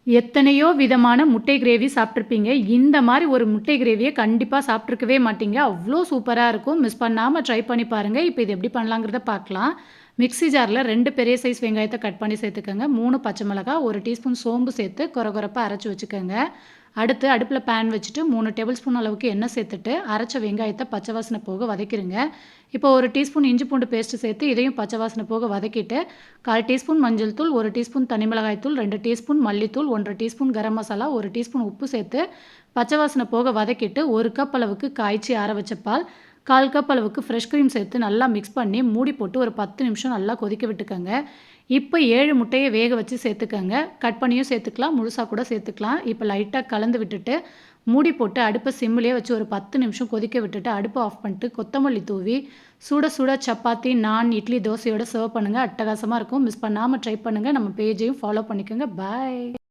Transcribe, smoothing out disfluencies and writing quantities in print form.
எத்தனையோ விதமான முட்டை கிரேவி சாப்பிட்ருப்பீங்க. இந்த மாரி ஒரு முட்டை கிரேவிய கண்டிப்பா சாப்பிட்ருக்கவே மாட்டீங்க. அவ்ளோ சூப்பரா இருக்கும். மிஸ் பண்ணாம ட்ரை பண்ணி பாருங்க. இப்ப இது எப்படி பண்ணலாங்கிறத பார்க்கலாம். மிக்ஸி ஜார்ல 2 பெரிய சைஸ் வெங்காயத்த கட் பண்ணி சேர்த்துக்கங்க. 3 பச்சை மிளகாய், 1 டீஸ்பூன் சோம்பு சேர்த்து கொரகொரப்பா அரைச்சு வச்சுக்கங்க. அடுத்து அடுப்புல பேன் வச்சுட்டு 3 டேபிள் ஸ்பூன் அளவுக்கு எண்ணெய் சேர்த்துட்டு, அரைச்ச வெங்காயத்த பச்சை வாசனை போக வதக்கிருங்க. இப்போ 1 டீஸ்பூன் இஞ்சி பூண்டு பேஸ்ட் சேர்த்து இதையும் பச்சை வாசனை போக வதக்கிட்டு, 1/4 டீஸ்பூன் மஞ்சள் தூள், 1 டீஸ்பூன் தனி மிளகாய் தூள், 2 டீஸ்பூன் மல்லித்தூள், 1 1/2 டீஸ்பூன் கரம் மசாலா, 1 டீஸ்பூன் உப்பு சேர்த்து பச்சை வாசனை போக வதக்கிட்டு, 1 கப் அளவுக்கு காய்ச்சி ஆற வச்ச பால், 1/4 கப் அளவுக்கு ஃப்ரெஷ் க்ரீம் சேர்த்து நல்லா மிக்ஸ் பண்ணி மூடி போட்டு ஒரு 10 நிமிஷம் நல்லா கொதிக்க விட்டுக்கங்க. இப்போ 7 முட்டைய வேக வச்சு சேர்த்துக்கங்க. கட் பண்ணியும் சேர்த்துக்கலாம், முழுசா கூட சேர்த்துக்கலாம். இப்போ லைட்டா கலந்து விட்டுட்டு, மூடி போட்டு அடுப்ப சிம்மிலேயே வச்சு ஒரு 10 நிமிஷம் கொதிக்க விட்டுட்டு, அடுப்ப ஆஃப் பண்ணிட்டு கொத்தமல்லி தூவி, சுட சுட சப்பாத்தி, நான், இட்லி, தோசையோட சர்வ் பண்ணுங்க. அட்டகாசமா இருக்கும். மிஸ் பண்ணாம ட்ரை பண்ணுங்க. நம்ம பேஜையும் ஃபாலோ பண்ணிக்கோங்க. பாய்.